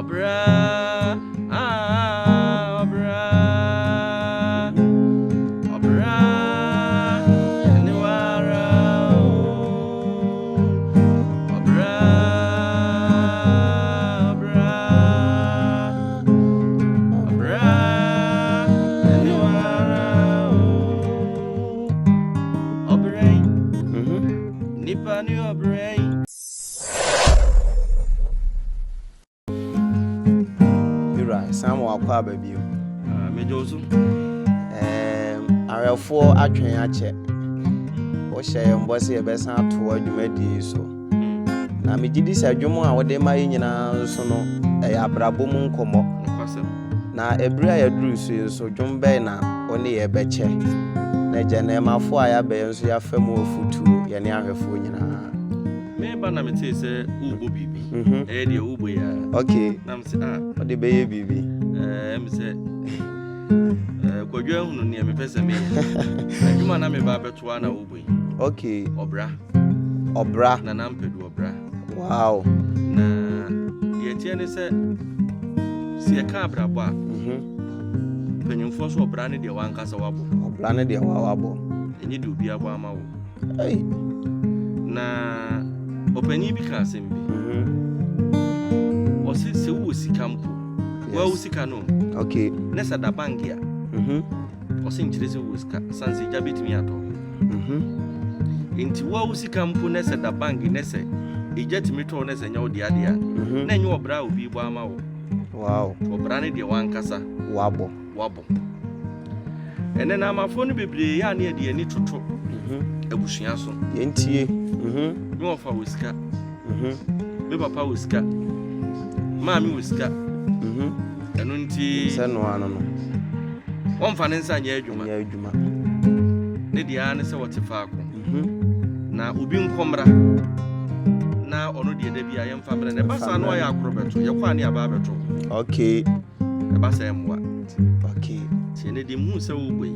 OBRA, OBRA, OBRA, anywhere, OBRA, OBRA, OBRA, anywhere, OBRA, nipa ni OBRA. Some walk up a view. Mejosu. Arefo atwen ache. Wo share mbosi e besa to adwumadi so. Na megidi se adwumo a wode ma nyina so no abrabo mu nkomo. Na ebra ya duru so dwumbe na one ye beche. Na jene mafo aya be nso ya fam ofutu ye ne ahwefo nyina. Me ba na mete se ubo bibi. De ubo ya. Okay. Na mse ode be ye bibi. Mse kwadwa hunu ne me pese me. Adwuma na me ba beto na ubo yi. Okay. OBRA. OBRA. Na Ampadu OBRA. Wow. Na ye tie ne se se ka abrabo a. Penyumfo so OBRA ne de wankasa wabo. OBRA ne de wabo. Enyi de obi abo ama wo. Hey. Na opani bi ka asem bi. O se wo sika mpo. Wa wo sika no. Okay. Nessa da bangia. O se nchire se wo sika sanse ja betimi ato. Enti wa wo sika mpo nessa da bangi nessa ejatimi to nessa nya wo de ade a. Na enye OBRA obi bo ama wo. Wow. OBRA ne de wankasa wabo. Ene na amafo no bebre ya na de ani toto. Abusua so. Yentie. Me ofa wo sika. Me papa wo sika. Maami wo sika. Eno nti se no ano no. Won fa ne nsa nya adwuma. Ne dia ne se wote fa ko. Na obi nkomra. Na ono de da bia yemfa mre ne basa no ya akrobeto. Ye kwa ne aba beto. Okay. E basa emwa. Okay. Ti ne de mu se wo boyi.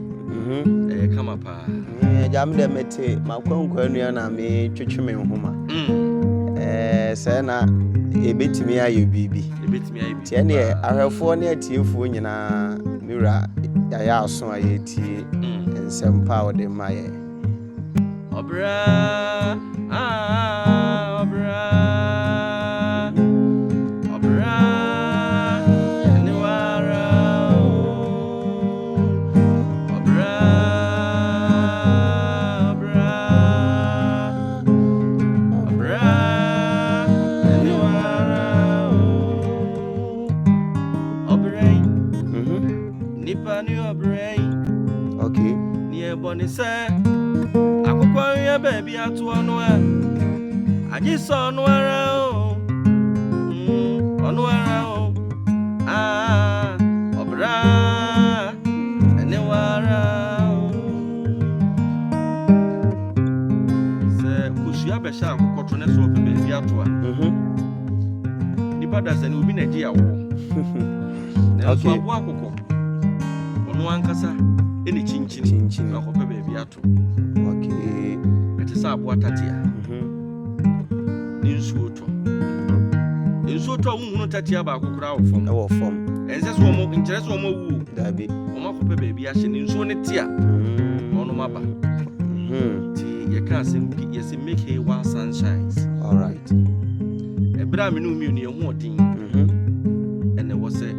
Kama pa. Jam de mete Nkwankwaanuase na me twetwe nhoma. Se na ebetimi ayo bibi. Tie ne ahwefo ne atiefo nyina mira ya aso ayetie ensempa ode maye. OBRA, OBRA, OBRA, anywhere, OBRA, OBRA, OBRA, anywhere, OBRA, nipa ni OBRA. Okay. Ni eboni se akukwa ye baby atu onu a aji so onu ara o onu ara o OBRA ene wara o se kusia be sha akukotro ne so baby atu a ni pada se ni obi na ji awo ne so abo akukọ onu ankasa ene chinchin akope baby atu. Okay. Ete sa abo atatia. Ni nsuo to. Nsuo to hunu tatia ba akokora wo fom. E wo fom. Ense so mo nkyere so mo wu. Dabi. O makope baby ahye ni nsuo ne tia. Ono maba. Ti ye ka asem bi ye se make hay while sun shines. All right. Ebra me no mi ne hu odin. Ene wo se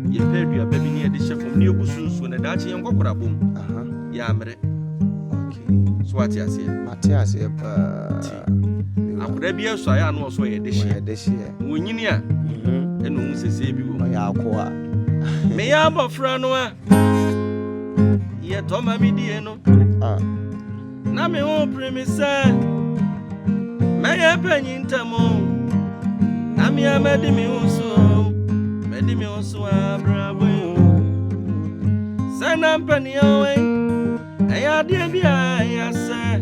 ye pedua baby ne de chefom ne obusunsu ne daache ye nkokora bom. Ya amre. So what you say? Matias pa. Akura bi eso aya no so ye de hye. Wonyini a. Eno hu sese bi wo. Ya akoa. Me ya bofra no a. Ye to ma mi die no. Na me ho premise. Me ye panyin tamo. Na me amadi mi uso. Medi mi uso abrabo. Sana mpani away. I dear I say,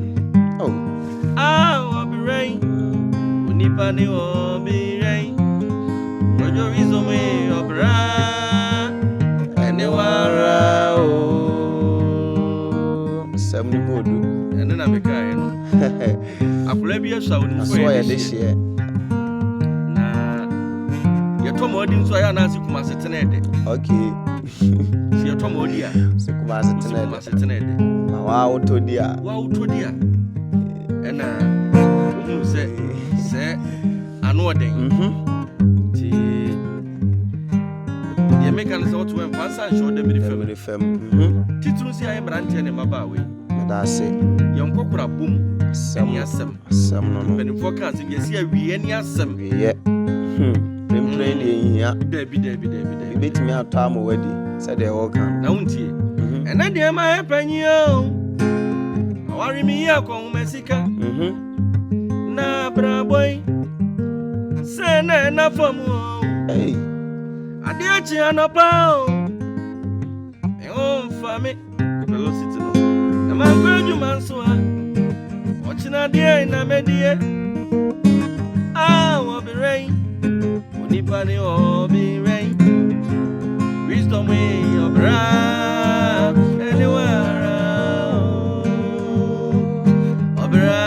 OBRA, Unipani OBRA, Roger is on me, OBRA, anywhere, 70 mood, and then I'm a guy, I could be a sound for this year. Tomodi nso ya na sikuma setenede. Okay. Si tomodi a. Sikuma setenede. Ma wa autodia. Wa autodia. Ena uhu se ano oden. Ti ye make an so to emphasize show them the fam. Titru si aye brante ne maba we. Da se. Yonkokura bum. Any asem. Sam no. When forecast if you see a we any asem. Yeah. Play here. Debi. Bit me out time already. Said they all come. Now untie. And then the my penyo. Worry me here con Mexica. Na bra boy. Say na for mo. Hey. Adiachi anapa. E on for me. Velocity no. Na man gwaju man so ha. Ochina die na medie. OBRA. Onipani OBRA. Wisdom way OBRA. Anywhere. OBRA.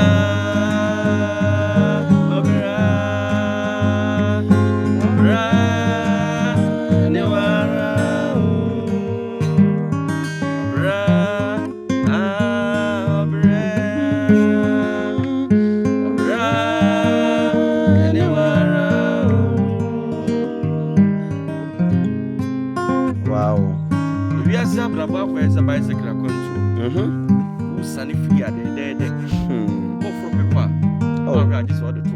There's a bicycle control. Who sunny free at the dead. Oh, for Papa. Oh, I just ordered to.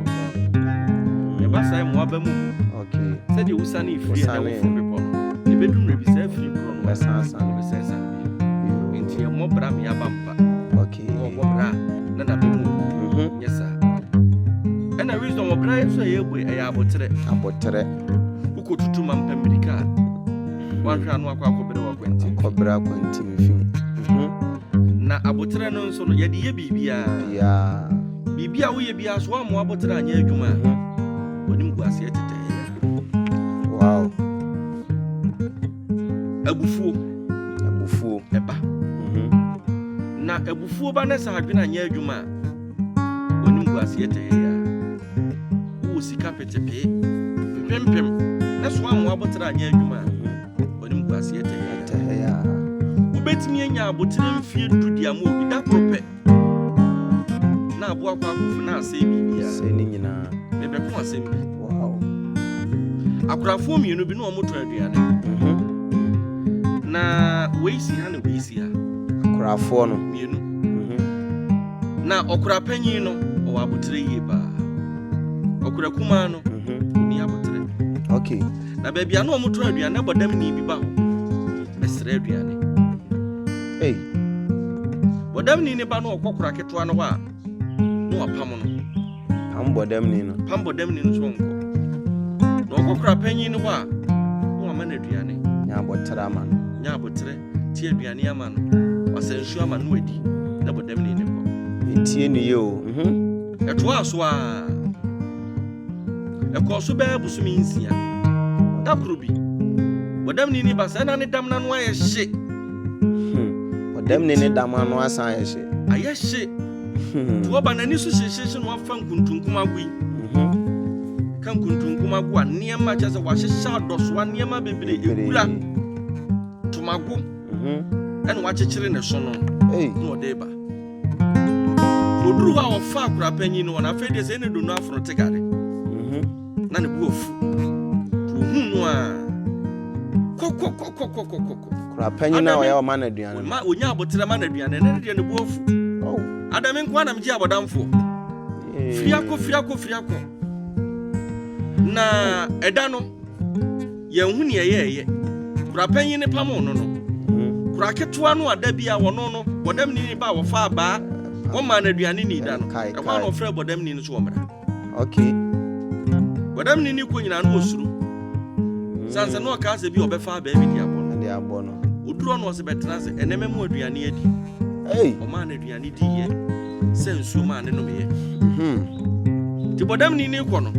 Never say Wabamu. Okay. Said you sunny free from people. The bedroom will be safe free from my son's son. Into your mobra, me a bumper. Okay. Oh, Obra. Then I be moved. Yes, sir. And I reached on OBRA, so you will a abotre. Who could to Mampa Medica? One round walk over the OBRA quentin. Na abotre no nso no ye de ye bibia bibia wo ye bia so am abotre anya adwuma onim guase etete ya wow abufuo eba na abufuo ba na sa adwena anya adwuma onim guase etete ya wo sika petepe pempem na so am abotre anya adwuma onim guase etete ya betimi anya abotre mfie dudia ma obi da prope na abo akwa akufu na ase bibia se ni nyina bebe ko ase bi wow akurafo mienu bi na omoto aduane na weisi ha na weisi ha akurafo no mienu na okura panyin no o abotre yie ba okura kuma no ni abotre okay na bebia na omoto aduane bodam ni bi ba ho mesre aduane. Hey. Bodam ni ne ba no okokora ketwa no wa. No apam no. Pam bodam ni no so nko. No okokora panyin no wa. No amana aduane. Nya abotre ama no. Nya abotre tie aduane ama no. Wasansu ama no adi. Na bodam ni ne ko. Etie ni ye o. Eto aso a. Ekoso ba busumi Nsia. Dakro bi. Bodam ni ba sa na ne dam na no aye hye. Dem ne damano asan yeshe ayeshe to ba nani so sheshe no afa nkuntunkum agui kan nkuntunkum agu aniema chese wa hyehyɛ adoso aniema bebre egura tumago ene wa kyekere ne so no no deba oduru ha ofa akura panyin no na afede se ne do no afro tegare na ne bu ofu to hu no a kokokokokokokoko rapanyi na oya o ma na aduane ma onya abotre ma na aduane ne de ne bu ofu adame nkwa na mji abodamfo friako na eda no ye hu ne ye rapanyi ne pamo no kura ketoa no ada bia wono no bodam ni ba wo fa ba wo ma na aduane ni da no e kwa no frɛ bodam ni so wo mra okay bodam ni ko nyina no osuru sanse no ka se bi obefa ba bi dia abono oduro no se betena se eneme mu aduane adi o ma na aduane di ye sensu ma ne no me ye ti bodam ni ko no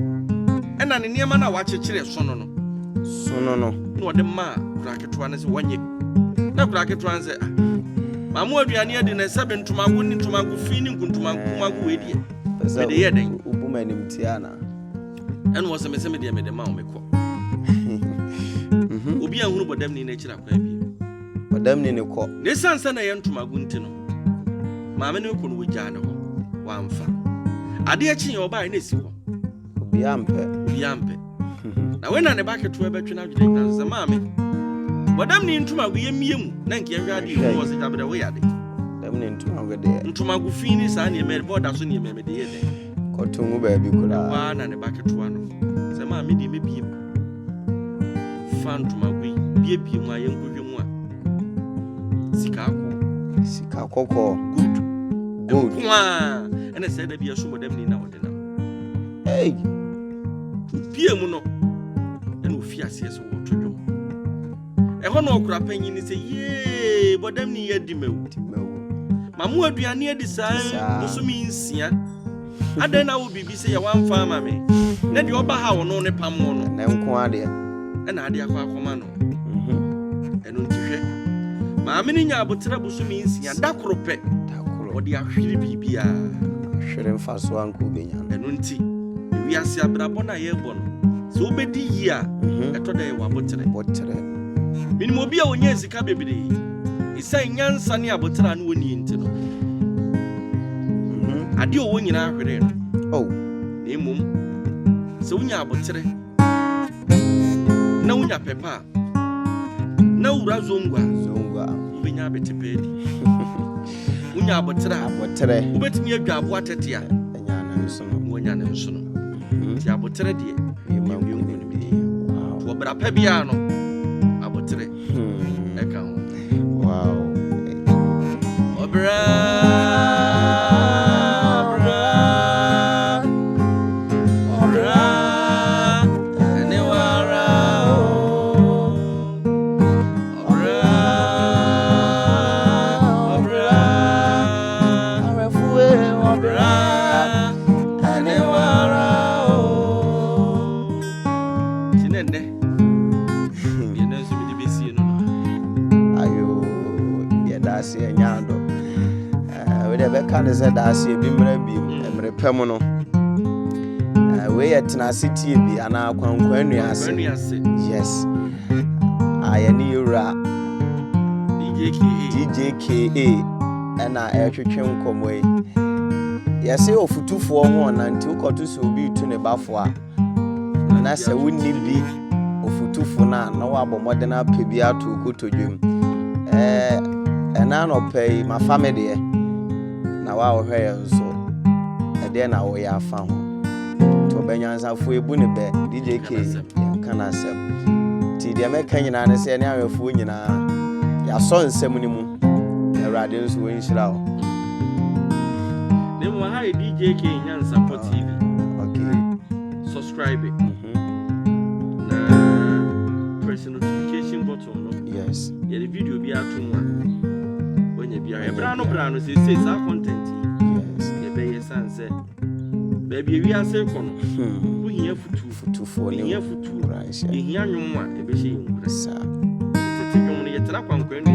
ena ne niema na wa kyekere sono no no de ma kraketoa ne se wanye na kraketoa ne se ma mu aduane adi na se bentumago ni tumago fi ni nkuntumago we die me de ye den ubuma nim tiana ena wo se me de ma o me ko a hunu bodam ni na chira kwa bi bodam ni ne ko ne sansa na ye ntomagu nti no maame ne ko no wogya ne ho wamfa ade a chi ye oba na esi ho obi ampe na we na ne ba keto ebetwe na dwede na ze maame bodam ni ntomagu ye miemu na nke hwe ade ho se jabede wo yade bodam ni ntomagu de ntomagu fini sa ne mere boda so ne mere de ye de kotungu ba bi kura wa na ne ba keto ano ze maame de mebiem fantomagu bie mu aye nkohwe mu a sika koko good kwa ene se da bia so bodam ni na wode na hey bie mu no ene ofi ase so wo todwo ho no okura panyin ni se ye bodam ni ye di mewu mamu aduane adi saa musumi nsia adan na wo bibi se ye wamfa ama me na de oba ha wo no ne pam wo no na nko ade ena ade akwa no eno ntihwe maame ni nya abotra busumi nsia dakoro odi ahwiri bibia hwere mfaso anko benya eno nti wi ase abrabo na ye bo no so obedi yi a eto da ye wabotre minimum obi a onye sika bebere isa nyansa ne abotra na woni nti no ade o wonyina ahwere no na emum so wonya abotre na wonya pepa na wura zongwa ubenya betepedi wonya abotre ubetimi adwa abo atete a wonya na nso no ti abotre de wow obra pa bia no abotre eka ho wow obra Can say that see bi mre pem no we yet na city bi ana Nkwankwaanuase yes ayani yura DJKA ana ehwetwe nkomo yi yese ofutufo ho na nti ukoto so obi tu ne bafo a na se wonni bi ofutufo na wabomode na pebi ato kotodwem ena no pay my family na wa wo hwe nso ede na wo ya fa ho to benyansa fo ebu ne be DJK kana sem ti de me kan nyina ne se ne awefo nyina ya so nsem ni mu Awurade nso wo nhira ho ne mo ha DJK nyansa po TV okay subscribe na press notification button no yes ya the video bi ato onye bia ebrano say sa content yes e be yesanse baby wi ase kono wo hia futufo ne hia futu right e hia nwom a e be hye nkura sa tete nwom ne yetara Nkwankwaanuase